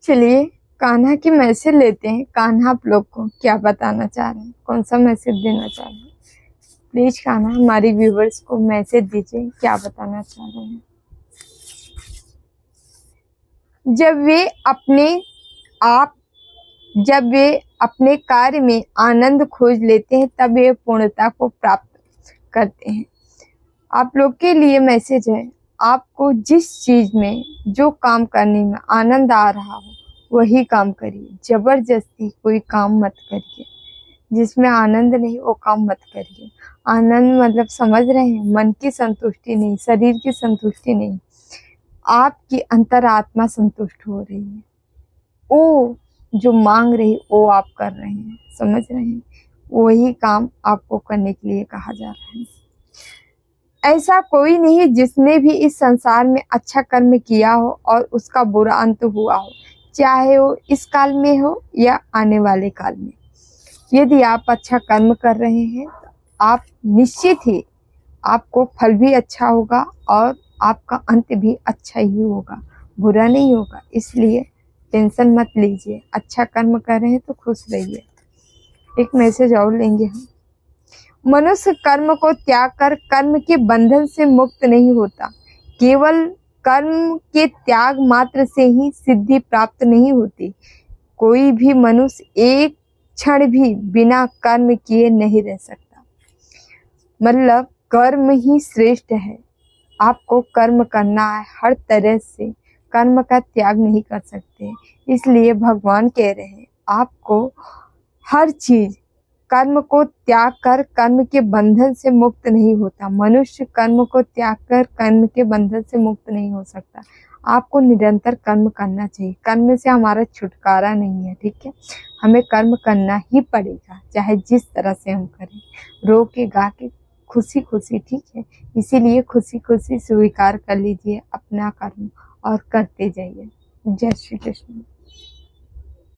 चलिए कान्हा की मैसेज लेते हैं। कान्हा आप लोग को क्या बताना चाह रहे हैं, कौन सा मैसेज देना चाह रहे हैं? प्लीज कान्हा हमारी व्यूवर्स को मैसेज दीजिए, क्या बताना चाह रहे हैं। जब वे अपने कार्य में आनंद खोज लेते हैं तब वे पूर्णता को प्राप्त करते हैं। आप लोग के लिए मैसेज है, आपको जिस चीज में जो काम करने में आनंद आ रहा हो वही काम करिए। जबरदस्ती कोई काम मत करिए, जिसमें आनंद नहीं वो काम मत करिए। आनंद मतलब समझ रहे हैं, मन की संतुष्टि नहीं, शरीर की संतुष्टि नहीं, आपकी अंतरात्मा संतुष्ट हो रही है। वो जो मांग रही वो आप कर रहे हैं, समझ रहे हैं, वही काम आपको करने के लिए कहा जा रहा है। ऐसा कोई नहीं जिसने भी इस संसार में अच्छा कर्म किया हो और उसका बुरा अंत हुआ हो, चाहे वो इस काल में हो या आने वाले काल में। यदि आप अच्छा कर्म कर रहे हैं तो आप निश्चित ही आपको फल भी अच्छा होगा और आपका अंत भी अच्छा ही होगा, बुरा नहीं होगा। इसलिए टेंशन मत लीजिए, अच्छा कर्म कर रहे हैं तो खुश रहिए। एक मैसेज और लेंगे हम। मनुष्य कर्म को त्याग कर कर्म के बंधन से मुक्त नहीं होता। केवल कर्म के त्याग मात्र से ही सिद्धि प्राप्त नहीं होती। कोई भी मनुष्य एक क्षण भी बिना कर्म किए नहीं रह सकता। मतलब कर्म ही श्रेष्ठ है। आपको कर्म करना है, हर तरह से कर्म का त्याग नहीं कर सकते। इसलिए भगवान कह रहे हैं आपको हर चीज कर्म को त्याग कर कर्म के बंधन से मुक्त नहीं होता। मनुष्य कर्म को त्याग कर कर्म के बंधन से मुक्त नहीं हो सकता। आपको निरंतर कर्म करना चाहिए। कर्म से हमारा छुटकारा नहीं है, ठीक है। हमें कर्म करना ही पड़ेगा, चाहे जिस तरह से हम करें, रो के गा के खुशी खुशी, ठीक है। इसीलिए खुशी खुशी स्वीकार कर लीजिए अपना कर्म और करते जाइए। जय श्री कृष्ण।